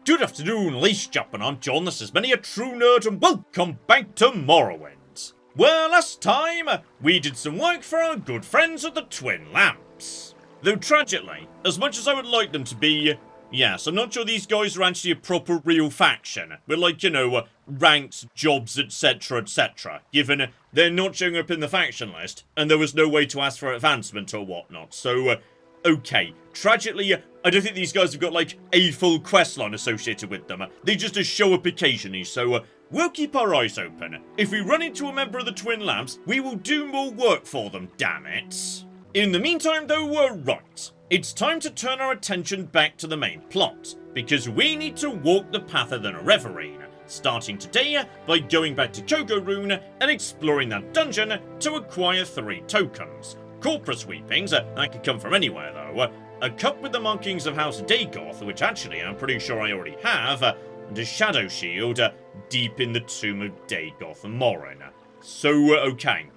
Good afternoon, ladies and gentlemen, I'm John, this is Many a True Nerd, and welcome back to Morrowind. Well, last time, we did some work for our good friends at the Twin Lamps. Though tragically, as much as I would like them to be, yes, I'm not sure these guys are actually a proper real faction, with like, ranks, jobs, etc, given they're not showing up in the faction list, and there was no way to ask for advancement or whatnot, so, okay. Tragically, I don't think these guys have got, like, a full questline associated with them. They just show up occasionally, so we'll keep our eyes open. If we run into a member of the Twin Lamps, we will do more work for them, damn it. In the meantime, though, we're right. It's time to turn our attention back to the main plot, because we need to walk the path of the Nerevarine, starting today by going back to Kogoruhn and exploring that dungeon to acquire 3 tokens. Corpus sweepings, that could come from anywhere though, a cup with the markings of House Dagoth, which actually I'm pretty sure I already have, and a shadow shield deep in the tomb of Dagoth and Morin. So, okay.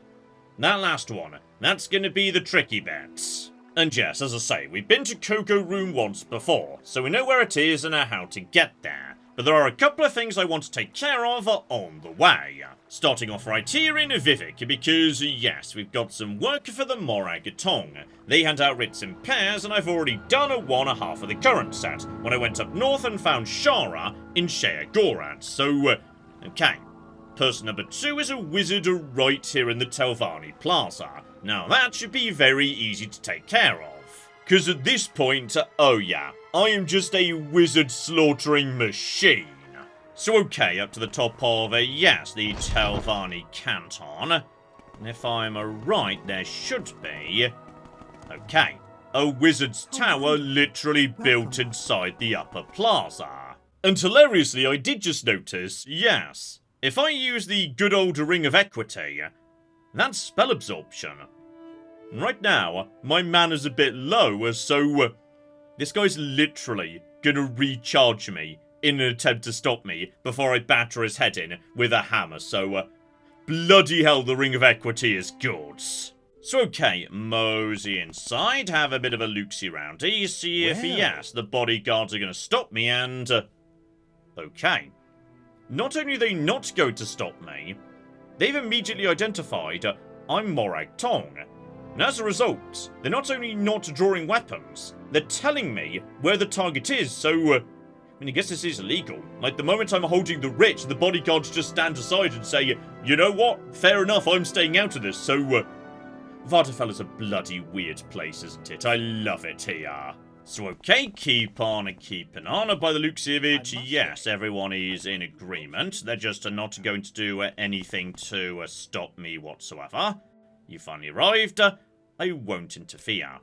That last one, that's gonna be the tricky bit. And yes, as I say, we've been to Kogoruhn once before, so we know where it is and how to get there. But there are a couple of things I want to take care of on the way. Starting off right here in Vivec, because yes, we've got some work for the Morag Tong. They hand out writs in pairs, and I've already done a 1/2 of the current set, when I went up north and found Shara in Sheagorad, so, okay. Person number 2 is a wizard right here in the Telvanni Plaza. Now that should be very easy to take care of. Because at this point, oh yeah, I am just a wizard slaughtering machine. So okay, up to the top of, yes, the Telvanni Canton. And if I'm right, there should be, okay, a wizard's tower literally built inside the upper plaza. And hilariously, I did just notice, yes, if I use the good old Ring of Equity, that's spell absorption. Right now, my mana's a bit low, so this guy's literally gonna recharge me in an attempt to stop me before I batter his head in with a hammer, so bloody hell, the Ring of Equity is good. So okay, mosey inside, have a bit of a look-see roundy, see if, yes, the bodyguards are gonna stop me, and okay. Not only are they not going to stop me, they've immediately identified I'm Morag Tong. And as a result, they're not only not drawing weapons, they're telling me where the target is, so, I mean, I guess this is illegal. Like, the moment I'm holding the writ, the bodyguards just stand aside and say, you know what, fair enough, I'm staying out of this, so, Vardafell is a bloody weird place, isn't it? I love it here. So okay, keep on keeping on. By the looks of it, yes, everyone is in agreement. They're just not going to do anything to stop me whatsoever. You finally arrived. I won't interfere.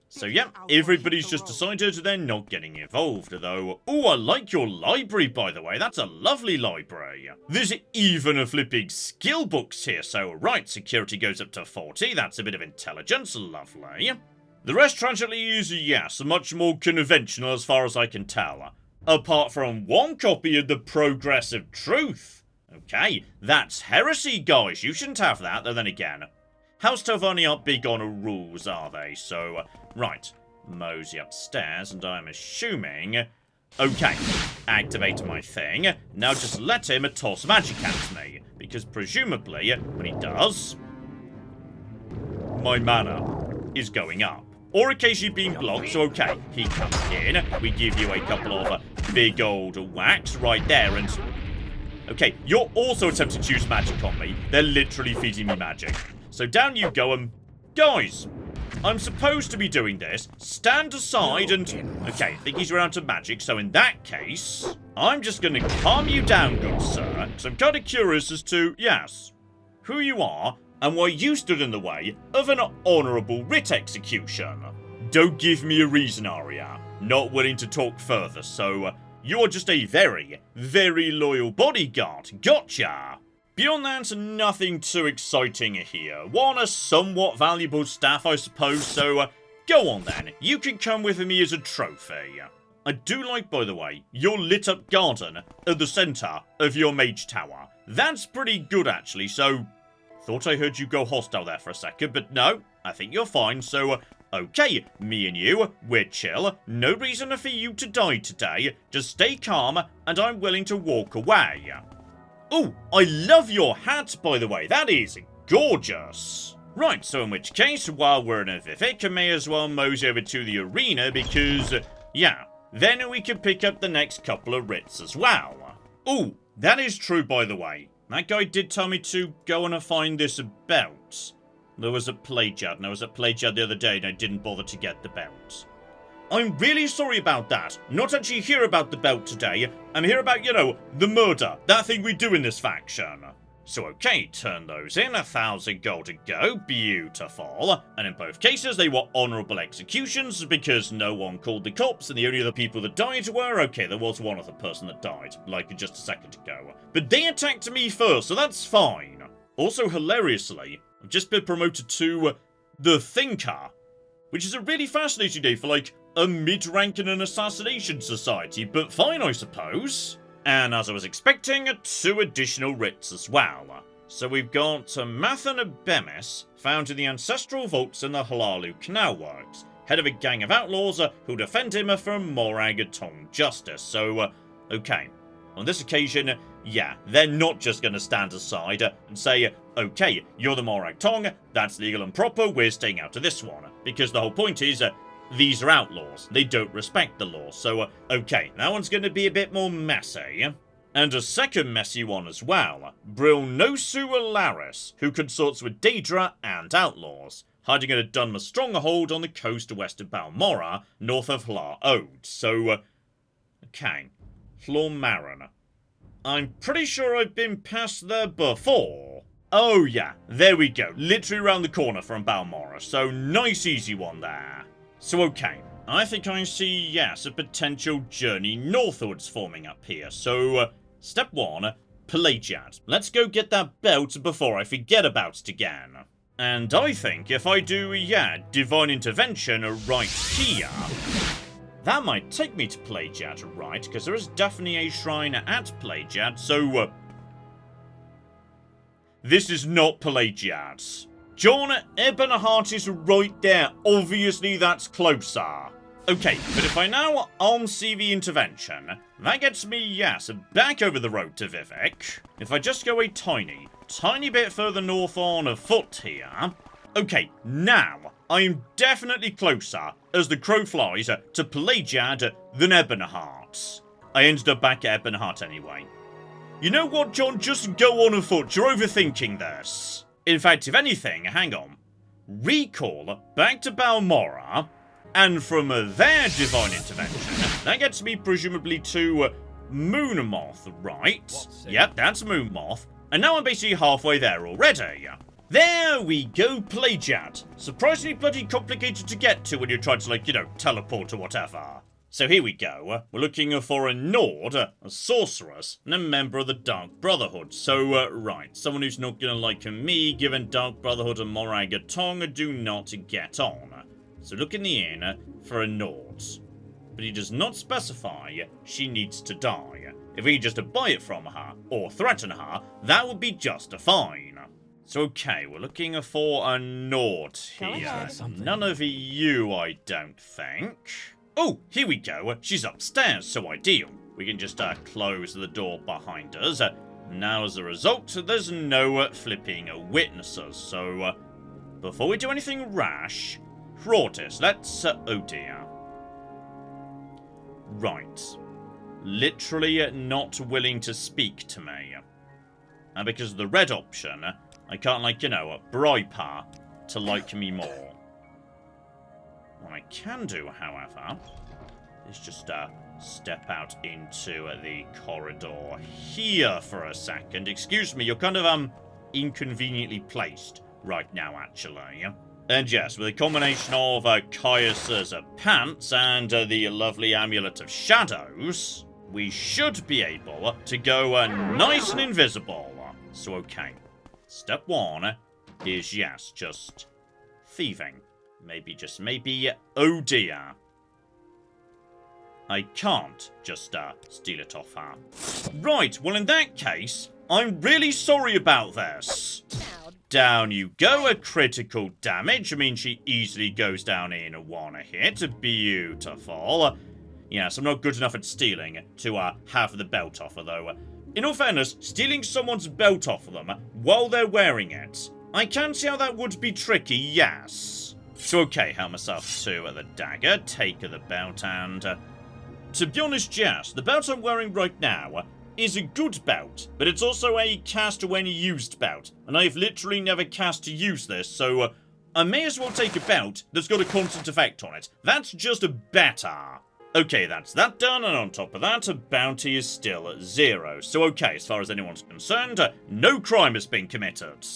So yeah, everybody's just decided they're not getting involved, though. Oh, I like your library, by the way. That's a lovely library. There's even a flipping skill books here, so right, security goes up to 40. That's a bit of intelligence, lovely. The rest, tragically, is, yes, much more conventional as far as I can tell. Apart from one copy of the Progress of Truth. Okay, that's heresy, guys. You shouldn't have that, though then again. House Telvanni aren't big on rules, are they? So, right, mosey upstairs, and I'm assuming... Okay, activate my thing. Now just let him toss magic at me, because presumably, when he does, my mana is going up. Or occasionally being blocked, so okay, he comes in, we give you a couple of big old whacks right there, and... Okay, you're also attempting to use magic on me. They're literally feeding me magic. So down you go, and... Guys, I'm supposed to be doing this. Stand aside and... Okay, I think he's around to magic, so in that case, I'm just gonna calm you down, good sir. So I'm kind of curious as to, yes, who you are, and why you stood in the way of an honourable writ execution. Don't give me a reason, Arya. Not willing to talk further, so you're just a very, very loyal bodyguard. Gotcha! Beyond that, nothing too exciting here. One, a somewhat valuable staff, I suppose, so go on then. You can come with me as a trophy. I do like, by the way, your lit up garden at the centre of your mage tower. That's pretty good, actually, so... Thought I heard you go hostile there for a second, but no, I think you're fine, so okay, me and you, we're chill, no reason for you to die today, just stay calm, and I'm willing to walk away. Oh, I love your hat, by the way, that is gorgeous. Right, so in which case, while we're in a Vivec, I may as well mosey over to the arena because, yeah, then we can pick up the next couple of writs as well. Oh, that is true, by the way. That guy did tell me to go and find this belt. There was a Plagiard, and I was at Plagiard the other day, and I didn't bother to get the belt. I'm really sorry about that. Not actually here about the belt today. I'm here about, you know, the murder. That thing we do in this faction. So okay, turn those in, 1,000 gold to go, beautiful. And in both cases, they were honourable executions because no one called the cops and the only other people that died were, okay, there was one other person that died, like just a second ago. But they attacked me first, so that's fine. Also, hilariously, I've just been promoted to the Thinker, which is a really fascinating day for, like, a mid-rank in an assassination society, but fine, I suppose. And as I was expecting, 2 additional writs as well. So we've got Mathan Bemis, found in the ancestral vaults in the Hlorlu Canal Works, head of a gang of outlaws who defend him from Morag Tong justice. So, okay. On this occasion, yeah, they're not just going to stand aside and say, okay, you're the Morag Tong, that's legal and proper, we're staying out of this one. Because the whole point is, these are outlaws. They don't respect the law. So, okay, that one's going to be a bit more messy. And a second messy one as well. Brilnosu Alaris, who consorts with Daedra and outlaws, hiding in a Dunmer stronghold on the coast west of Balmora, north of Hlormaren. So, okay, Hlormaren. I'm pretty sure I've been past there before. Oh yeah, there we go. Literally around the corner from Balmora. So, nice easy one there. So okay, I think I see, yes, a potential journey northwards forming up here. So, step 1, Plagiard. Let's go get that belt before I forget about it again. And I think if I do, yeah, Divine Intervention right here, that might take me to Plagiard, right? Because there is definitely a shrine at Plagiard, so, this is not Plagiard. John Ebonheart is right there. Obviously, that's closer. Okay, but if I now see the intervention, that gets me, yes, back over the road to Vivec. If I just go a tiny bit further north on foot here. Okay, now, I'm definitely closer, as the crow flies, to Plagiard than Ebonheart. I ended up back at Ebonheart anyway. You know what, John? Just go on foot. You're overthinking this. In fact, if anything, hang on. Recall back to Balmora, and from their divine intervention, that gets me presumably to Moonmoth, right? Yep, that's Moonmoth. And now I'm basically halfway there already. There we go, Plagiard. Surprisingly bloody complicated to get to when you're trying to, like, you know, teleport or whatever. So here we go. We're looking for a Nord, a sorceress, and a member of the Dark Brotherhood. So, right, someone who's not gonna like me, given Dark Brotherhood and Morag Tong do not get on. So look in the inn for a Nord. But he does not specify she needs to die. If we just buy it from her, or threaten her, that would be just fine. So okay, we're looking for a Nord here. None of you, I don't think. Oh, here we go. She's upstairs, so ideal. We can just close the door behind us. Now, as a result, there's no flipping witnesses. So, before we do anything rash, Frautis, let's... oh dear. Right. Literally not willing to speak to me. And because of the red option, I can't, like, you know, bribe her to like me more. What I can do, however, is just step out into the corridor here for a second. Excuse me, you're kind of inconveniently placed right now, actually. And yes, with a combination of Caius's pants and the lovely Amulet of Shadows, we should be able to go nice and invisible. So okay, step 1 is, yes, just thieving. Maybe, just maybe, oh dear. I can't just steal it off her. Right, well in that case, I'm really sorry about this. down you go. A critical damage. I mean, she easily goes down in one hit. Beautiful. Yes, I'm not good enough at stealing to have the belt off her, though. In all fairness, stealing someone's belt off them while they're wearing it, I can see how that would be tricky, yes. So okay, help myself to the dagger, take the belt, and... to be honest, yes, the belt I'm wearing right now is a good belt, but it's also a cast when used belt, and I've literally never cast to use this, so I may as well take a belt that's got a constant effect on it. That's just better. Okay, that's that done, and on top of that, a bounty is still at 0. So okay, as far as anyone's concerned, no crime has been committed.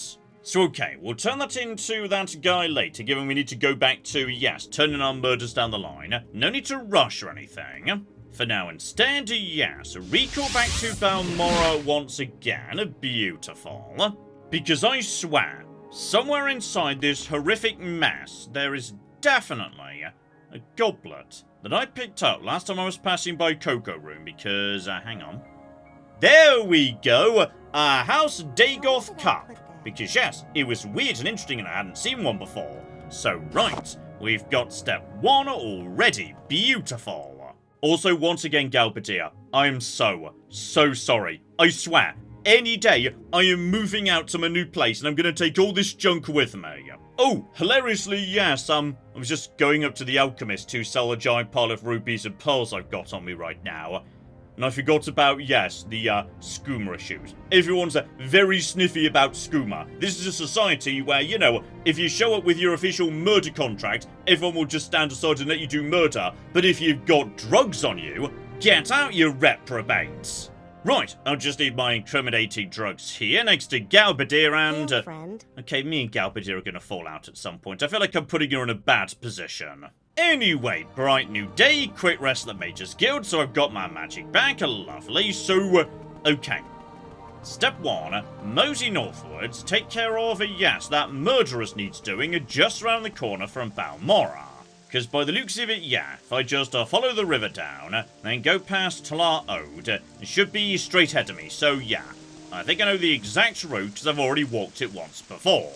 So okay, we'll turn that into that guy later, given we need to go back to, yes, turning our murders down the line. No need to rush or anything. For now, instead, yes, recall back to Balmoral once again. Beautiful. Because I swear, somewhere inside this horrific mess, there is definitely a goblet that I picked up last time I was passing by Kogoruhn, because, hang on. There we go! A House Dagoth cup. Because yes, it was weird and interesting and I hadn't seen one before. So right, we've got step 1 already. Beautiful. Also, once again, Galbadir, I am so sorry. I swear, any day I am moving out to my new place and I'm going to take all this junk with me. Oh, hilariously, yes, I was just going up to the alchemist to sell a giant pile of rubies and pearls I've got on me right now. And I forgot about, yes, the skooma issues. Everyone's very sniffy about skooma. This is a society where, you know, if you show up with your official murder contract, everyone will just stand aside and let you do murder. But if you've got drugs on you, get out, you reprobates. Right, I'll just need my incriminating drugs here next to Galbadir and... Hey, friend. Okay, me and Galbadir are going to fall out at some point. I feel like I'm putting her in a bad position. Anyway, bright new day, quick rest at the Mage's Guild, so I've got my magic back, lovely, so, okay. Step 1, mosey northwards, take care of, yes, that murderess needs doing just around the corner from Balmoral. Because by the looks of it, yeah, if I just follow the river down, then go past Hlormaren, it should be straight ahead of me, so yeah. I think I know the exact route, because I've already walked it once before.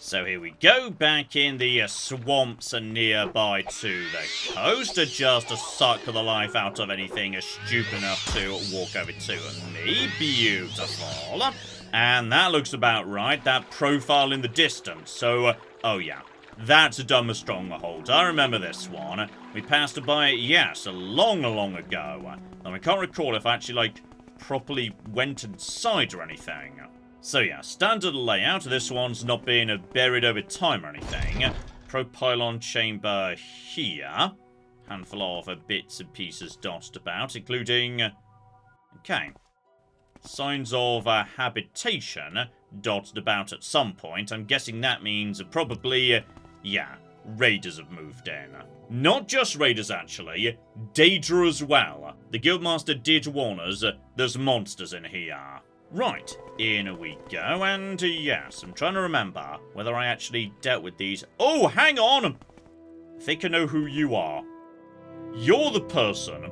So here we go, back in the swamps and nearby to the coast, to just suck the life out of anything stupid enough to walk over to me. Beautiful. And that looks about right, that profile in the distance. So, oh yeah, that's a dumb stronghold. I remember this one. We passed by it, yes, long ago. And I can't recall if I actually, like, properly went inside or anything. So yeah, standard layout. This one's not being buried over time or anything. Pro-pylon chamber here. Handful of bits and pieces dotted about, including... Okay. Signs of habitation dotted about at some point. I'm guessing that means probably, yeah, raiders have moved in. Not just raiders, actually. Daedra as well. The Guildmaster did warn us there's monsters in here. Right, in we go, and yes, I'm trying to remember whether I actually dealt with these. Oh, hang on! I think I know who you are. You're the person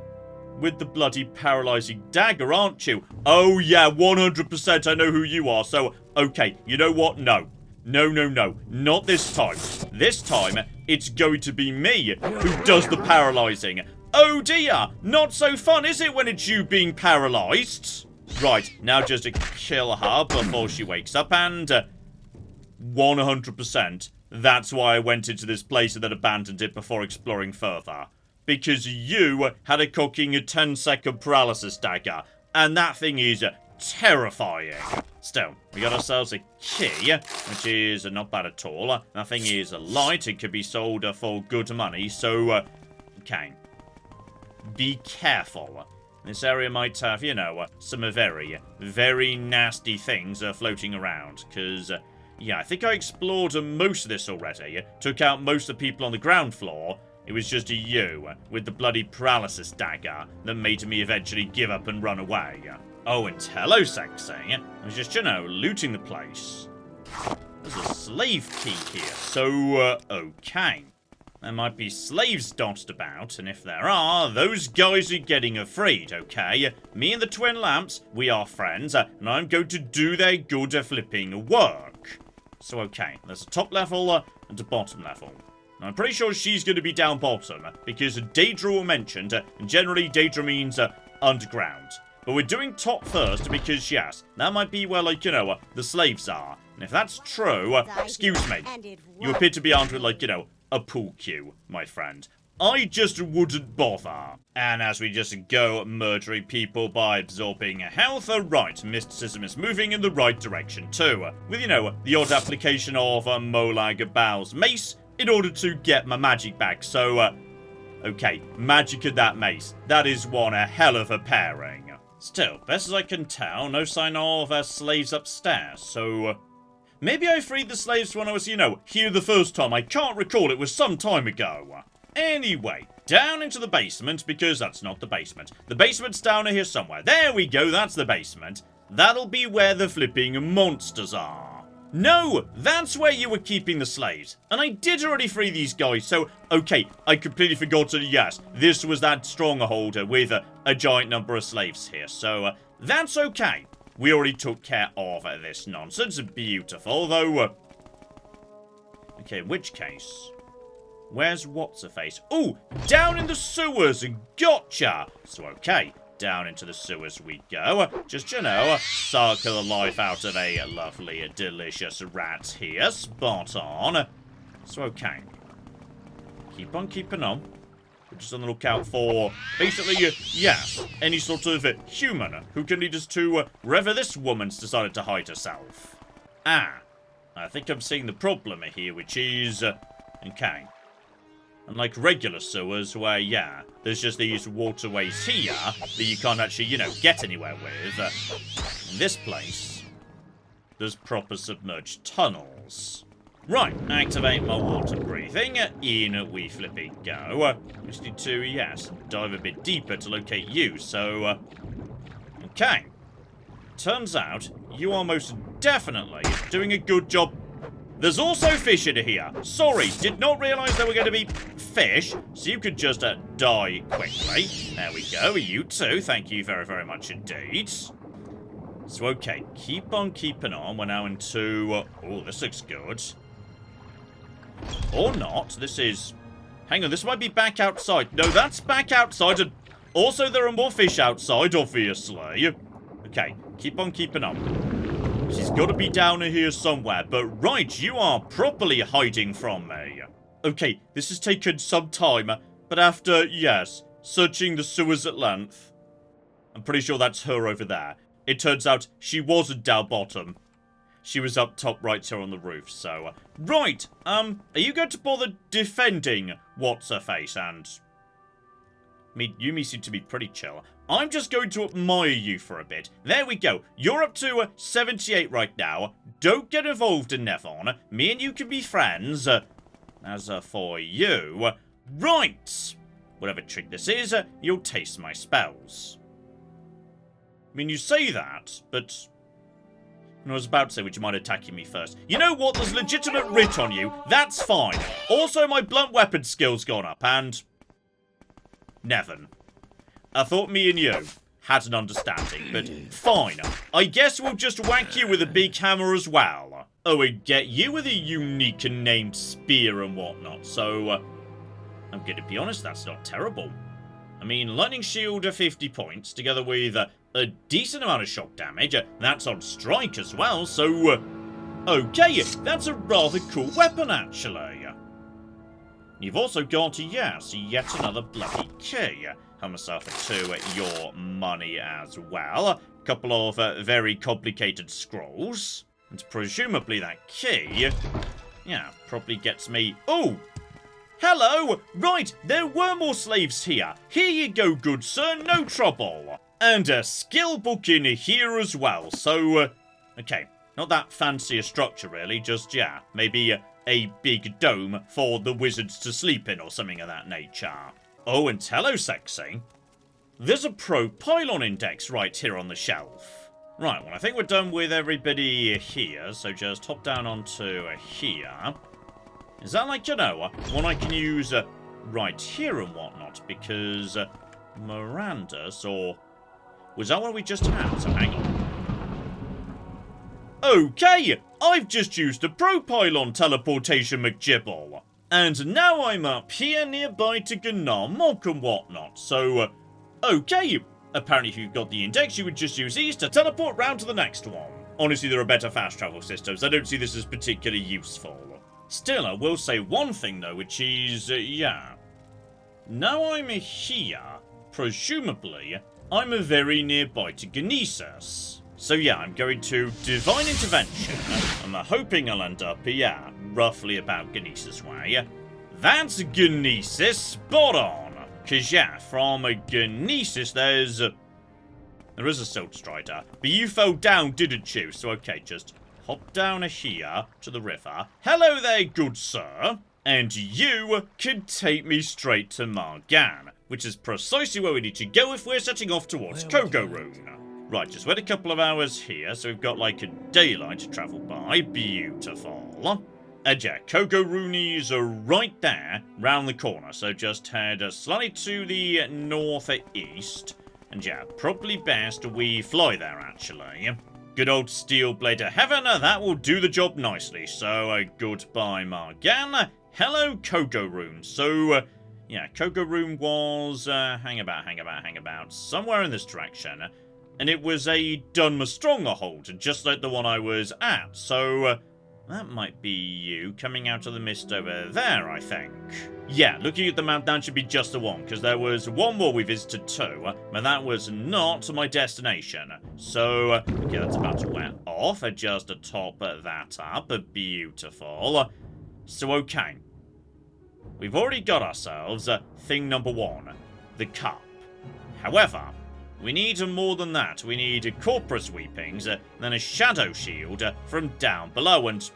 with the bloody paralyzing dagger, aren't you? Oh yeah, 100% I know who you are, so, okay, you know what? No. No, not this time. This time, it's going to be me who does the paralyzing. Oh dear, not so fun, is it, when it's you being paralyzed? Right, now just to kill her before she wakes up, and 100%, that's why I went into this place and then abandoned it before exploring further. Because you had a cooking 10-second paralysis dagger, and that thing is terrifying. Still, we got ourselves a key, which is not bad at all. That thing is light, it could be sold for good money, so, okay. Be careful. This area might have, you know, some very, very nasty things floating around. Because, yeah, I think I explored most of this already. Took out most of the people on the ground floor. It was just you, with the bloody paralysis dagger, that made me eventually give up and run away. Oh, and hello, sexy. I was just, you know, looting the place. There's a slave key here, so, okay. There might be slaves dotted about, and if there are, those guys are getting freed, okay? Me and the Twin Lamps, we are friends, and I'm going to do their good flipping work. So, okay, there's a top level and a bottom level. Now, I'm pretty sure she's going to be down bottom, because Daedra were mentioned, and generally Daedra means underground. But we're doing top first because, yes, that might be where, like, you know, the slaves are. And if that's true, excuse me, you appear to be armed with, like, you know, a pool cue, my friend. I just wouldn't bother. And as we just go murdering people by absorbing health, right, mysticism is moving in the right direction too. With, you know, the odd application of Morag Tong's mace in order to get my magic back. So, okay, magic and that mace. That is one hell of a pairing. Still, best as I can tell, no sign of slaves upstairs, so... maybe I freed the slaves when I was, you know, here the first time. I can't recall, it was some time ago. Anyway, down into the basement, because that's not the basement. The basement's down here somewhere. There we go, that's the basement. That'll be where the flipping monsters are. No, that's where you were keeping the slaves. And I did already free these guys, so, okay, I completely forgot to, yes, this was that stronghold with a giant number of slaves here, so that's okay. We already took care of this nonsense. Beautiful, though. Okay, in which case, where's what's-her-face? Oh, down in the sewers, gotcha. So, okay. Down into the sewers we go. Just, you know, suck the life out of a lovely, delicious rat here. Spot on. So, okay. Keep on keeping on. We're just on the lookout for, basically, yes, any sort of human who can lead us to wherever this woman's decided to hide herself. Ah, I think I'm seeing the problem here, which is, okay. Unlike regular sewers where, yeah, there's just these waterways here that you can't actually, you know, get anywhere with. In this place, there's proper submerged tunnels. Right, activate my water breathing. In we flipping go. We just need to, yes, dive a bit deeper to locate you, so, okay. Turns out, you are most definitely doing a good job. There's also fish in here. Sorry, did not realise there were going to be fish, so you could just die quickly. There we go, you too. Thank you very, very much indeed. So, okay, keep on keeping on. We're now into... oh, this looks good. Or not. This is... hang on, this might be back outside. No, that's back outside. And also, there are more fish outside, obviously. Okay, keep on keeping on. She's got to be down here somewhere, but right, you are properly hiding from me. Okay, this has taken some time, but after, yes, searching the sewers at length, I'm pretty sure that's her over there. It turns out she wasn't down bottom. She was up top right here on the roof, so... right, are you going to bother defending what's-her-face and... I mean, you seem to be pretty chill. I'm just going to admire you for a bit. There we go. You're up to 78 right now. Don't get involved in Nevon. Me and you can be friends. As for you... right! Whatever trick this is, you'll taste my spells. I mean, you say that, but... I was about to say, would you mind attacking me first? You know what? There's legitimate writ on you. That's fine. Also, my blunt weapon skill's gone up, and... Nevon. I thought me and you had an understanding, but fine. I guess we'll just whack you with a big hammer as well. Oh, and get you with a unique and named spear and whatnot, so... I'm going to be honest, that's not terrible. I mean, lightning shield 50 points, together with a decent amount of shock damage. That's on strike as well, so... okay, that's a rather cool weapon, actually. You've also got, yes, yet another bloody key. Help myself to your money as well. A couple of very complicated scrolls. And presumably that key, yeah, probably gets me... oh! Hello! Right, there were more slaves here. Here you go, good sir, no trouble. And a skill book in here as well, so... okay, not that fancy a structure really, just, yeah, maybe... a big dome for the wizards to sleep in or something of that nature. Oh, and hello, sexy. There's a pro pylon index right here on the shelf. Right, well, I think we're done with everybody here, so just hop down onto here. Is that like, you know, one I can use right here and whatnot, because Miranda's, or... was that what we just had? So hang on. Okay, I've just used the Propylon teleportation McGibble. And now I'm up here nearby to Gnarmok and whatnot, so, okay. Apparently if you've got the index, you would just use these to teleport round to the next one. Honestly, there are better fast travel systems. I don't see this as particularly useful. Still, I will say one thing though, which is, yeah. Now I'm here, presumably, I'm very nearby to Gnesis. So yeah, I'm going to Divine Intervention. I'm hoping I'll end up, yeah, roughly about Gnesis way. That's Gnesis, spot on. Cause yeah, from Gnesis there is a Silt Strider. But you fell down, didn't you? So okay, just hop down here to the river. Hello there, good sir. And you can take me straight to Margan, which is precisely where we need to go if we're setting off towards Kogoruhn. Right, just wait a couple of hours here, so we've got like a daylight to travel by. Beautiful. And yeah, Kogoruhn is right there, round the corner, so just head slightly to the northeast. And yeah, probably best we fly there, actually. Good old Steel Blade of Heaven, that will do the job nicely. So, goodbye, Margan. Hello, Kogoruhn. So, yeah, Kogoruhn was, hang about, somewhere in this direction. And it was a Dunmer Stronghold, just like the one I was at. So, that might be you coming out of the mist over there, I think. Yeah, looking at the map, that should be just the one, because there was one more we visited too, but that was not my destination. So, okay, that's about to wear off. Just to top that up. Beautiful. So, okay. We've already got ourselves thing number one, the cup. However, we need more than that. We need Corpus Weepings, then a Shadow Shield from down below, and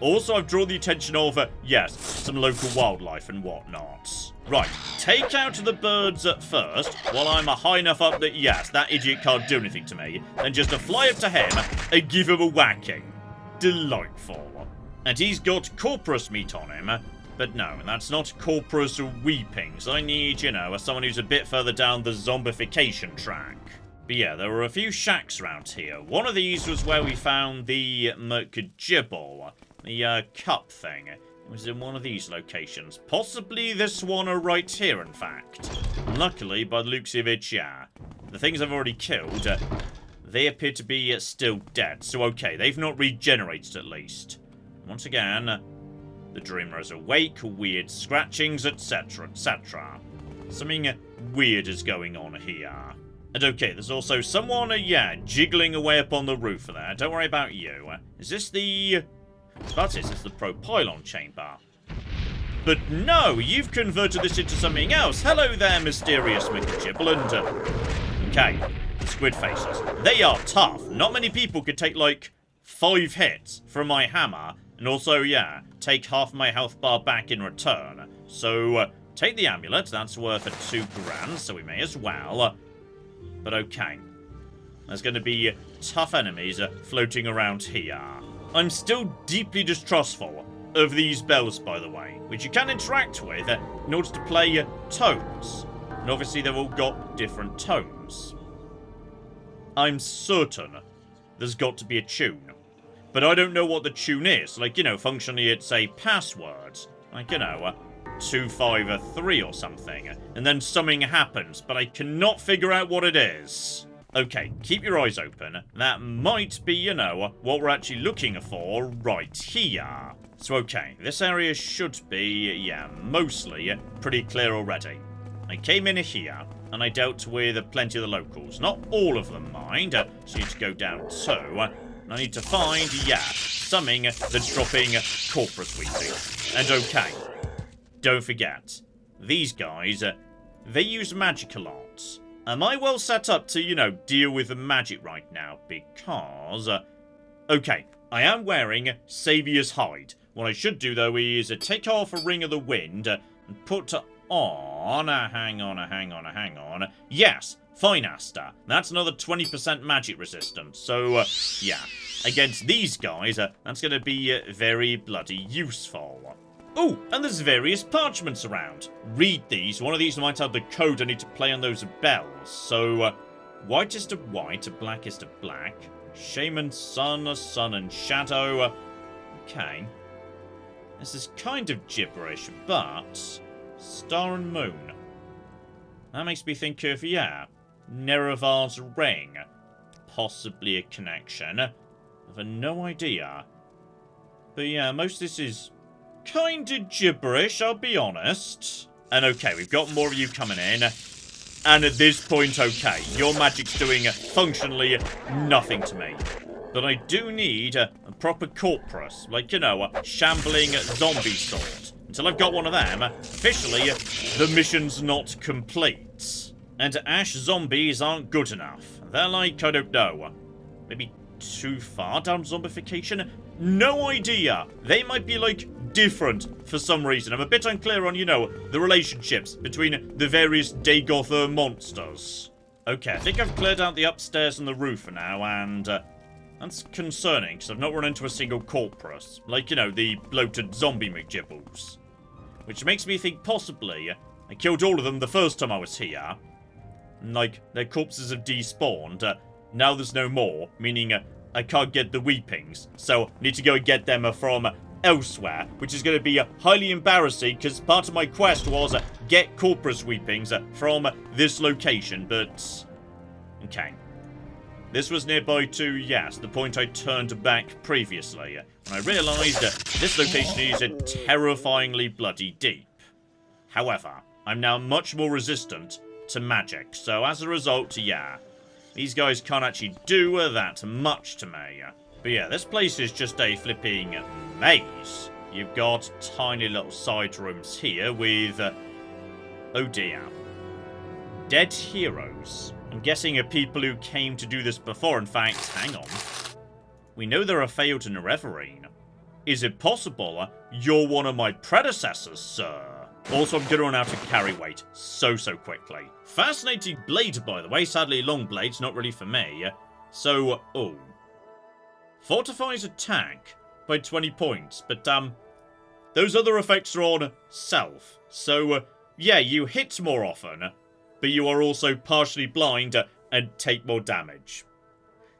also I've drawn the attention of, yes, some local wildlife and whatnot. Right, take out the birds first, while I'm high enough up that, yes, that idiot can't do anything to me, then just to fly up to him and give him a whacking. Delightful. And he's got Corpus meat on him, but no, that's not Corpus Weepings. I need, you know, someone who's a bit further down the zombification track. But yeah, there were a few shacks around here. One of these was where we found the McGibble, the cup thing. It was in one of these locations. Possibly this one right here, in fact. Luckily, by the looks of it, yeah. The things I've already killed, they appear to be still dead. So okay, they've not regenerated at least. Once again, the Dreamer is awake, weird scratchings, etc, etc. Something weird is going on here. And okay, there's also someone, yeah, jiggling away up on the roof there. Don't worry about you. Is this the... That's it, it's the Propylon chamber. But no, you've converted this into something else. Hello there, mysterious McGibble, and... okay, the squid faces. They are tough. Not many people could take, like, 5 hits from my hammer. And also, yeah, take half my health bar back in return. So, take the amulet. That's worth $2 grand, so we may as well. But okay. There's going to be tough enemies floating around here. I'm still deeply distrustful of these bells, by the way, which you can interact with in order to play tones. And obviously, they've all got different tones. I'm certain there's got to be a tune. But I don't know what the tune is. Like, you know, functionally it's a password. Like, you know, 253 or something. And then something happens, but I cannot figure out what it is. Okay, keep your eyes open. That might be, you know, what we're actually looking for right here. So, okay, this area should be, yeah, mostly pretty clear already. I came in here, and I dealt with plenty of the locals. Not all of them, mind. So you need to go down too. I need to find, yeah, something that's dropping Corpus Weeping. And okay, don't forget, these guys, they use magic a lot. Am I well set up to, you know, deal with the magic right now? Because, okay, I am wearing Saviour's Hide. What I should do, though, is take off a Ring of the Wind and put on, hang on. Yes, Finaster. That's another 20% magic resistance. So, yeah, against these guys, that's going to be very bloody useful. Oh, and there's various parchments around. Read these. One of these might have the code I need to play on those bells. So, whitest of white, blackest of black, Shaman Sun, Sun and Shadow. Okay. This is kind of gibberish, but... Star and Moon. That makes me think of, yeah, Nerevarine's ring. Possibly a connection. I've no idea. But yeah, most of this is kind of gibberish, I'll be honest. And okay, we've got more of you coming in. And at this point, okay, your magic's doing functionally nothing to me. But I do need a proper corpus, like, you know, a shambling zombie sort. Until I've got one of them, officially, the mission's not complete. And Ash zombies aren't good enough. They're like, I don't know, maybe too far down zombification? No idea. They might be, like, different for some reason. I'm a bit unclear on, you know, the relationships between the various Dagoth monsters. Okay, I think I've cleared out the upstairs and the roof now, and that's concerning, because I've not run into a single corpus. Like, you know, the bloated zombie McGibbles. Which makes me think possibly I killed all of them the first time I was here. And, like, their corpses have despawned. Now there's no more, meaning I can't get the weepings. So, need to go and get them from elsewhere, which is going to be highly embarrassing, because part of my quest was get corpus weepings from this location, but... Okay. This was nearby to, yes, the point I turned back previously, when I realised this location is terrifyingly bloody deep. However, I'm now much more resistant to magic, so as a result, yeah, these guys can't actually do that much to me. But yeah, this place is just a flipping maze. You've got tiny little side rooms here with, oh dear, dead heroes. I'm guessing people who came to do this before. In fact, hang on. We know there are failed to Nerevarine. Is it possible you're one of my predecessors, sir? Also, I'm going to run out of carry weight so quickly. Fascinating blade, by the way. Sadly, long blade's not really for me. So, oh. Fortifies attack by 20 points. But, those other effects are on self. So, yeah, you hit more often. But you are also partially blind and take more damage.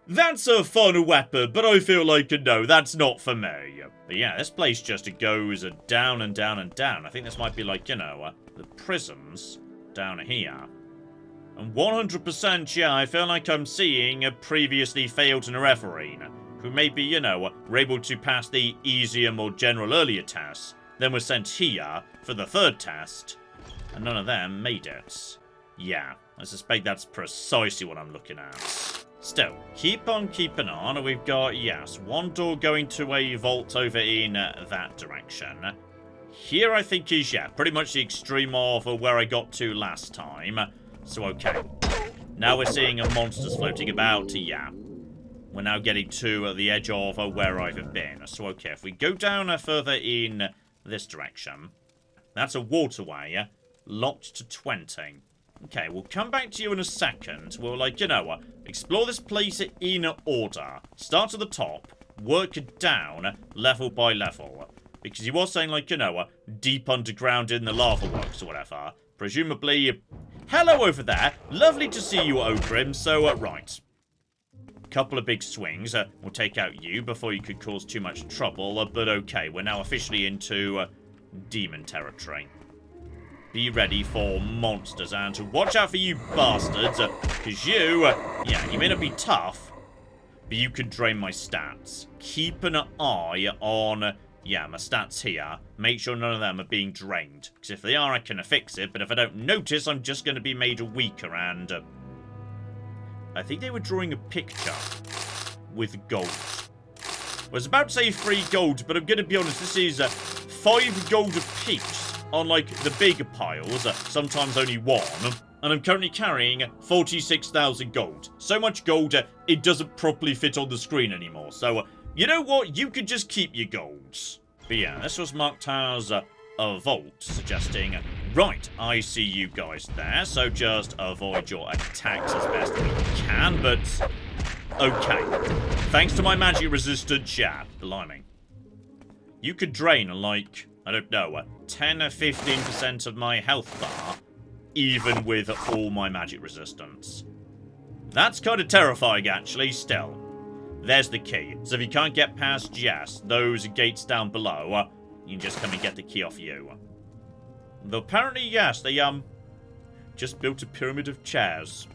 That's a fun weapon, but I feel like, no, that's not for me. But yeah, this place just goes down and down and down. I think this might be like, you know, the prisons down here. And 100%, yeah, I feel like I'm seeing a previously failed Nerevarine, who maybe, you know, were able to pass the easier, more general earlier tests, then were sent here for the third test, and none of them made it. Yeah, I suspect that's precisely what I'm looking at. Still, keep on keeping on. We've got, yes, one door going to a vault over in that direction. Here, I think, is, yeah, pretty much the extreme of where I got to last time. So, okay. Now we're seeing monsters floating about. Yeah. We're now getting to the edge of where I've been. So, okay, if we go down further in this direction, that's a waterway locked to 20. Okay, we'll come back to you in a second. We'll, like, you know, explore this place in order. Start at the top, work down, level by level. Because he was saying, like, you know, deep underground in the lava works or whatever. Presumably... Hello over there. Lovely to see you, Ogrim. So, right. Couple of big swings. We'll take out you before you could cause too much trouble. But okay, we're now officially into demon territory. Be ready for monsters, and watch out for you bastards, because you, yeah, you may not be tough, but you could drain my stats. Keep an eye on, yeah, my stats here. Make sure none of them are being drained, because if they are, I can fix it, but if I don't notice, I'm just going to be made weaker, and I think they were drawing a picture with gold. I was about to say 3 gold, but I'm going to be honest, this is 5 gold apiece. On, like, the bigger piles, sometimes only 1. And I'm currently carrying 46,000 gold. So much gold, it doesn't properly fit on the screen anymore. So, you know what? You could just keep your golds. But yeah, this was marked as a vault, suggesting, right, I see you guys there, so just avoid your attacks as best we can, but... Okay. Thanks to my magic-resistant chat, blimey. You could drain, like... I don't know, 10 or 15% of my health bar, even with all my magic resistance. That's kind of terrifying, actually, still. there's the key. So if you can't get past, yes, those gates down below, you can just come and get the key off you. Though apparently, yes, they, just built a pyramid of chairs.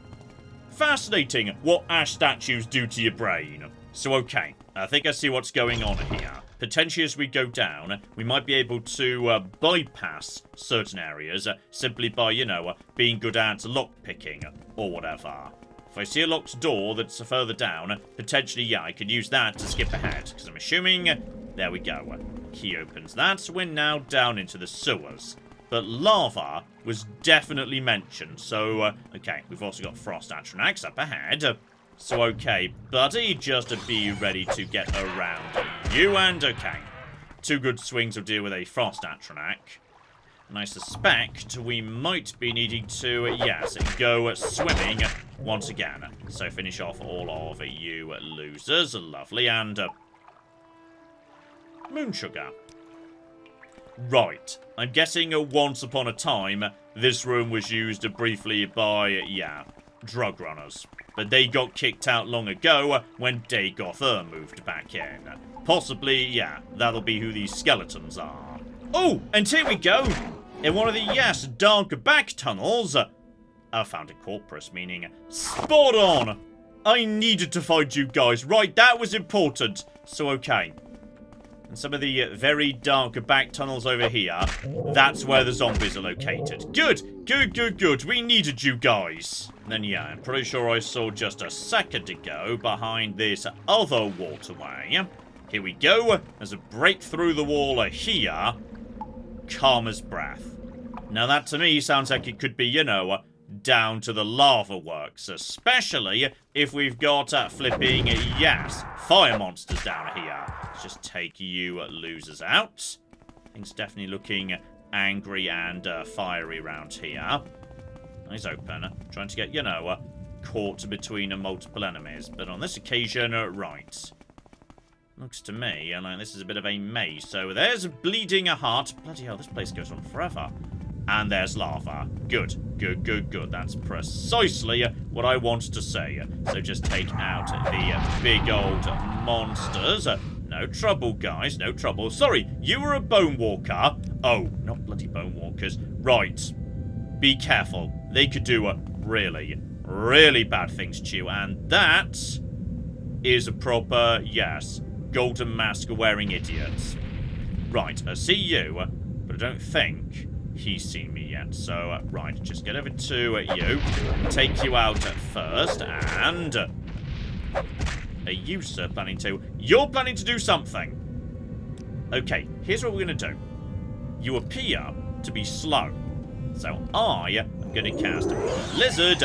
Fascinating what ash statues do to your brain. So, okay, I think I see what's going on here. Potentially as we go down, we might be able to bypass certain areas simply by, you know, being good at lockpicking or whatever. If I see a locked door that's further down, potentially, yeah, I could use that to skip ahead. Because I'm assuming, there we go. Key opens that, so we're now down into the sewers. But lava was definitely mentioned, so, okay, we've also got Frost Atronachs up ahead. So, okay, buddy, just be ready to get around you, and okay. 2 good swings will deal with a Frost Atronach. And I suspect we might be needing to, yes, go swimming once again. So finish off all of you losers, lovely, and Moonsugar. Right, I'm guessing once upon a time, this room was used briefly by, yeah, drug runners. But they got kicked out long ago when Dagoth moved back in. Possibly, yeah, that'll be who these skeletons are. Oh, and here we go! In one of the, yes, dark back tunnels, I found a corpus, meaning spot on! I needed to find you guys, right, that was important. So, okay. And some of the very dark back tunnels over here, that's where the zombies are located. Good, good, good, good. We needed you guys. And then, yeah, I'm pretty sure I saw just a second ago behind this other waterway. Here we go. There's a break through the wall here. Karma's Breath. Now that to me sounds like it could be, you know, down to the lava works, especially if we've got flipping, yes, fire monsters down here. Let's just take you losers out. Things definitely looking angry and fiery around here. Eyes open, trying to get, you know, caught between multiple enemies. But on this occasion, right. Looks to me like this is a bit of a maze. So there's Bleeding a Heart. Bloody hell, this place goes on forever. And there's lava. Good, good, good, good. That's precisely what I wanted to say. So just take out the big old monsters. No trouble, guys. No trouble. Sorry, you were a bone walker. Oh, not bloody bone walkers. Right. Be careful. They could do really, really bad things to you. And that is a proper, yes, golden mask wearing idiots. Right, I see you, but I don't think he's seen me yet. So, right, just get over to you. Take you out first, and are you, sir, planning to? You're planning to do something. Okay, here's what we're going to do. You appear to be slow. So I am going to cast Blizzard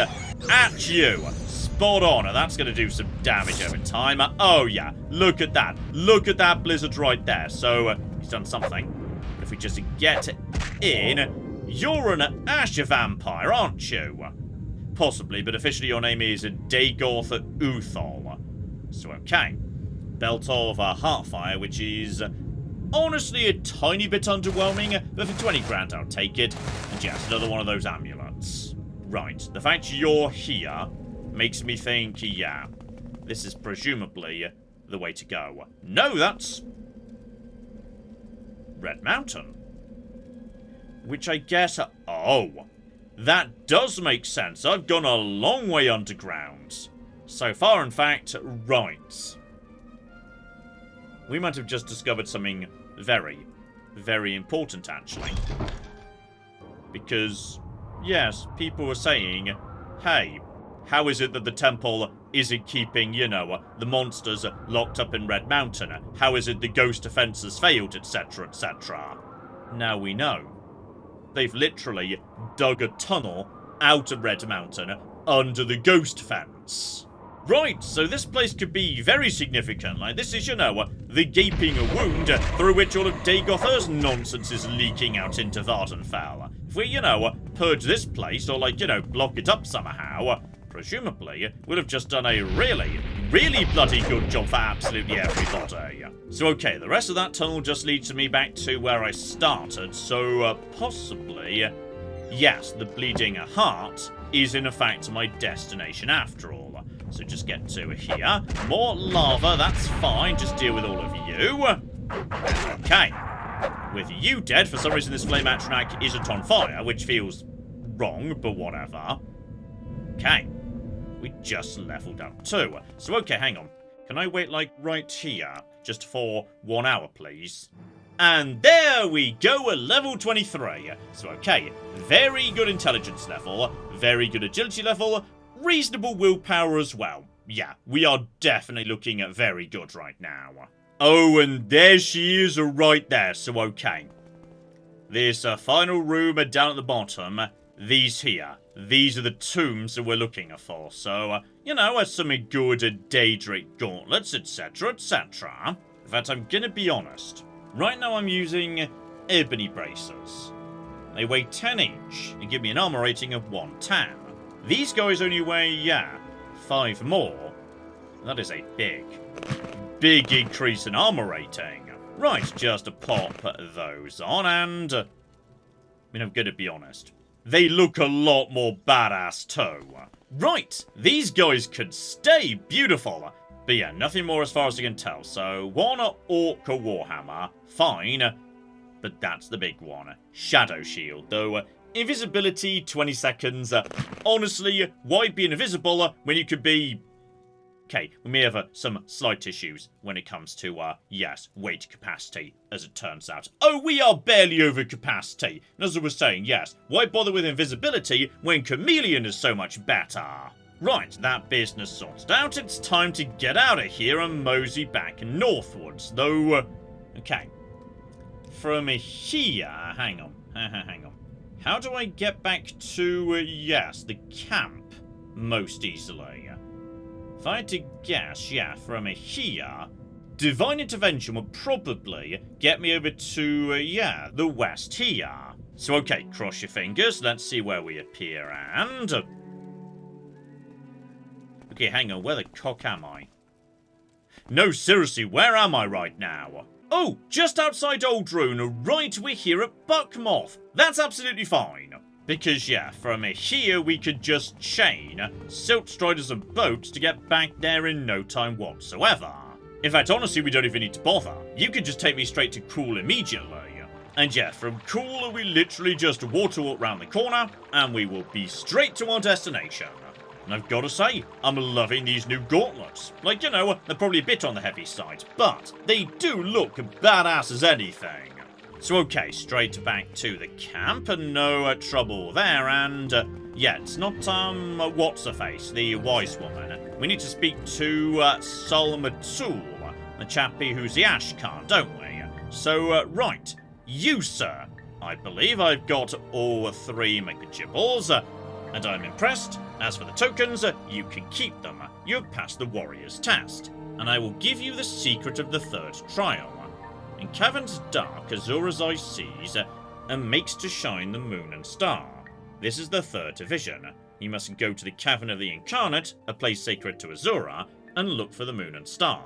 at you. Spot on. That's going to do some damage over time. Oh, yeah. Look at that. Look at that Blizzard right there. So he's done something. But if we just get in, you're an Ash Vampire, aren't you? Possibly, but officially your name is Dagoth Uthol. So, okay. Belt of Heartfire, which is honestly a tiny bit underwhelming, but for 20 grand I'll take it. And yes, another one of those amulets. Right, the fact you're here makes me think, yeah, this is presumably the way to go. No, that's Red Mountain. Which I guess, oh, that does make sense. I've gone a long way underground. So far, in fact, right. We might have just discovered something very, very important, actually. Because, yes, people were saying, hey, how is it that the temple isn't keeping, you know, the monsters locked up in Red Mountain? How is it the ghost defense has failed, etc., etc.? Now we know. They've literally dug a tunnel out of Red Mountain under the ghost fence. Right, so this place could be very significant. Like, this is, you know, the gaping wound through which all of Dagoth's nonsense is leaking out into Vardenfell. If we, you know, purge this place, or, like, you know, block it up somehow, presumably, we'll have just done a really, really bloody good job for absolutely everybody. So, okay, the rest of that tunnel just leads me back to where I started, so, possibly, yes, the Bleeding Heart is, in fact, my destination after all. So just get to here. More lava, that's fine. Just deal with all of you. Okay. With you dead, for some reason this flame atronach isn't on fire, which feels wrong, but whatever. Okay. We just leveled up too. So, okay, hang on. Can I wait, like, right here? Just for 1 hour, please? And there we go, a level 23. So, okay, very good intelligence level, very good agility level, reasonable willpower as well. Yeah, we are definitely looking at very good right now. Oh, and there she is right there, so okay. This final room down at the bottom, these here. These are the tombs that we're looking for, so, you know, some good Daedric gauntlets, etc., etc. In fact, I'm gonna be honest. Right now I'm using ebony bracers. They weigh 10 each and give me an armor rating of 110. These guys only weigh, yeah, 5 more. That is a big increase in armor rating. Right, just to pop those on and... I mean, I'm gonna be honest. They look a lot more badass too. Right, these guys could stay beautiful. But yeah, nothing more as far as I can tell. So, one Orc Warhammer, fine. But that's the big one. Shadow Shield, though. Invisibility, 20 seconds. Honestly, why be invisible when you could be... Okay, we may have some slight issues when it comes to, yes, weight capacity, as it turns out. Oh, we are barely over capacity. And as I was saying, yes, why bother with invisibility when Chameleon is so much better? Right, that business sorted out, it's time to get out of here and mosey back northwards, though... okay. From here... hang on. How do I get back to, yes, the camp most easily? If I had to guess, yeah, from here... Divine Intervention would probably get me over to, yeah, the west here. So, okay, cross your fingers, let's see where we appear, and... okay, hang on, where the cock am I? No, seriously, where am I right now? Oh, just outside Oldrune, right, we're here at Buckmoth. That's absolutely fine. Because, yeah, from here we could just chain Silt Striders and boats to get back there in no time whatsoever. In fact, honestly, we don't even need to bother. You could just take me straight to Cool immediately. And yeah, from Cool, we literally just water walk round the corner, and we will be straight to our destination. And I've got to say, I'm loving these new gauntlets. Like, you know, they're probably a bit on the heavy side, but they do look badass as anything. So okay, straight back to the camp, and no trouble there, and yeah, it's not, what's-her-face, the wise woman. We need to speak to Salmatul, the chappie who's the Ashkan, don't we? So, right, you, sir. I believe I've got all 3 McGibbles, and I'm impressed. As for the tokens, you can keep them. You have passed the warrior's test, and I will give you the secret of the 3rd trial. In caverns dark, Azura's eye sees, and makes to shine the moon and star. This is the 3rd division. You must go to the Cavern of the Incarnate, a place sacred to Azura, and look for the moon and star.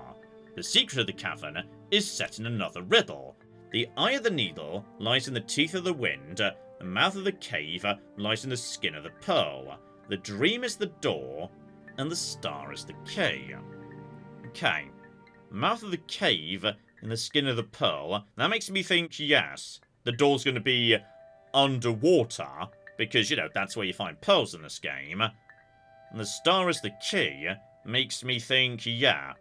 The secret of the cavern is set in another riddle. The eye of the needle lies in the teeth of the wind, the mouth of the cave lies in the skin of the pearl. The dream is the door, and the star is the key. Okay. Mouth of the cave... in the skin of the pearl. That makes me think, yes, the door's going to be underwater, because, you know, that's where you find pearls in this game. And the star is the key, makes me think, yeah,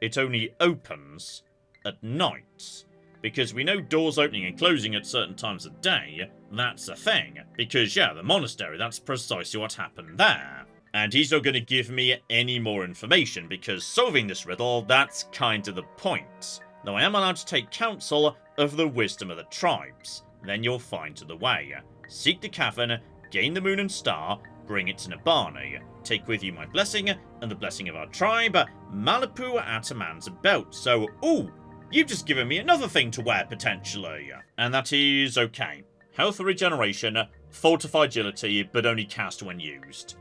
it only opens at night. Because we know doors opening and closing at certain times of day, that's a thing. Because, yeah, the monastery, that's precisely what happened there. And he's not going to give me any more information, because solving this riddle, that's kind of the point. Though I am allowed to take counsel of the wisdom of the tribes. Then you'll find the way. Seek the cavern, gain the moon and star, bring it to Nabani. Take with you my blessing, and the blessing of our tribe, Malapu Ataman's belt. So, ooh, you've just given me another thing to wear, potentially. And that is okay. Health regeneration, fortify agility, but only cast when used.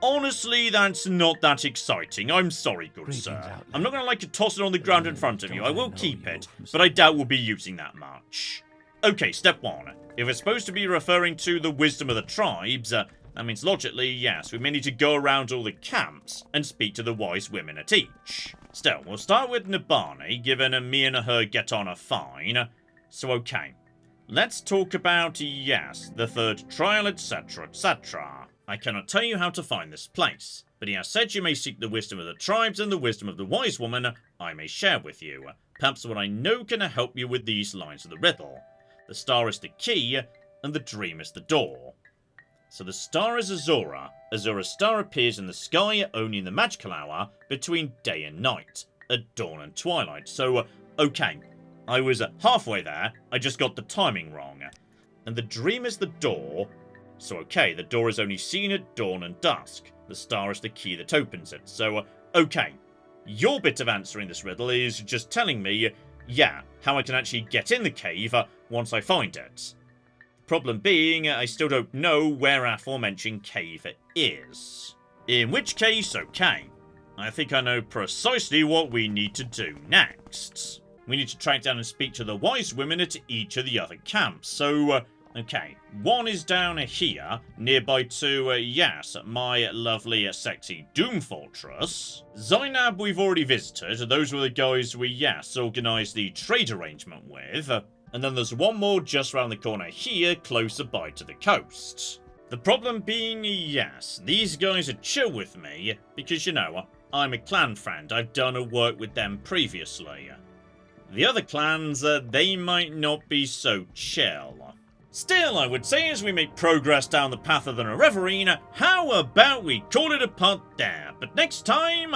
Honestly, that's not that exciting. I'm sorry, good sir. I'm not going to toss it on the ground in front of you. I will keep it, but I doubt we'll be using that much. Okay, step 1. If it's supposed to be referring to the wisdom of the tribes, That means logically, yes, we may need to go around all the camps and speak to the wise women at each. Still, we'll start with Nabani, given me and her get on fine. So okay, let's talk about, yes, the third trial, etc, etc. I cannot tell you how to find this place, but he has said you may seek the wisdom of the tribes and the wisdom of the wise woman I may share with you. Perhaps what I know can help you with these lines of the riddle. The star is the key, and the dream is the door. So the star is Azura. Azura's star appears in the sky only in the magical hour between day and night, at dawn and twilight. So, okay, I was halfway there, I just got the timing wrong. And the dream is the door. So okay, the door is only seen at dawn and dusk. The star is the key that opens it. So, okay, your bit of answering this riddle is just telling me, yeah, how I can actually get in the cave once I find it. Problem being, I still don't know where our aforementioned cave is. In which case, okay, I think I know precisely what we need to do next. We need to track down and speak to the wise women at each of the other camps. So, okay, one is down here, nearby to, yes, my lovely, sexy Doom Fortress. Zainab we've already visited, those were the guys we, yes, organised the trade arrangement with. And then there's one more just around the corner here, closer by to the coast. The problem being, yes, these guys are chill with me, because, you know, I'm a clan friend, I've done a work with them previously. The other clans, they might not be so chill. Still, I would say as we make progress down the path of the Nerevarine, how about we call it a punt there? But next time,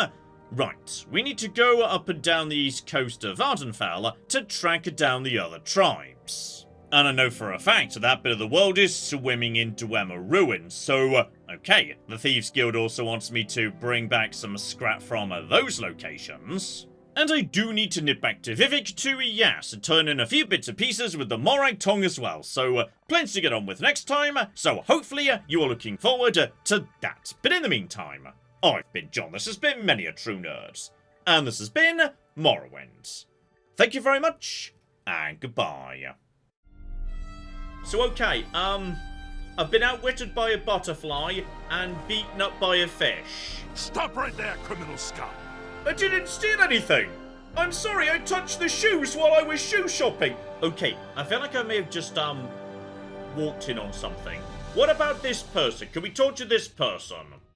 right, we need to go up and down the east coast of Ardenfell to track down the other tribes. And I know for a fact that bit of the world is swimming into Emma ruins, so, okay, the Thieves Guild also wants me to bring back some scrap from those locations. And I do need to nip back to Vivec to, yes, turn in a few bits and pieces with the Morag Tong as well, so plenty to get on with next time, so hopefully you are looking forward to that. But in the meantime, I've been John, this has been Many a True Nerd, and this has been Morrowind. Thank you very much, and goodbye. So okay, I've been outwitted by a butterfly, and beaten up by a fish. Stop right there, criminal scum! I didn't steal anything! I'm sorry, I touched the shoes while I was shoe shopping! Okay, I feel like I may have just, walked in on something. What about this person? Can we talk to this person?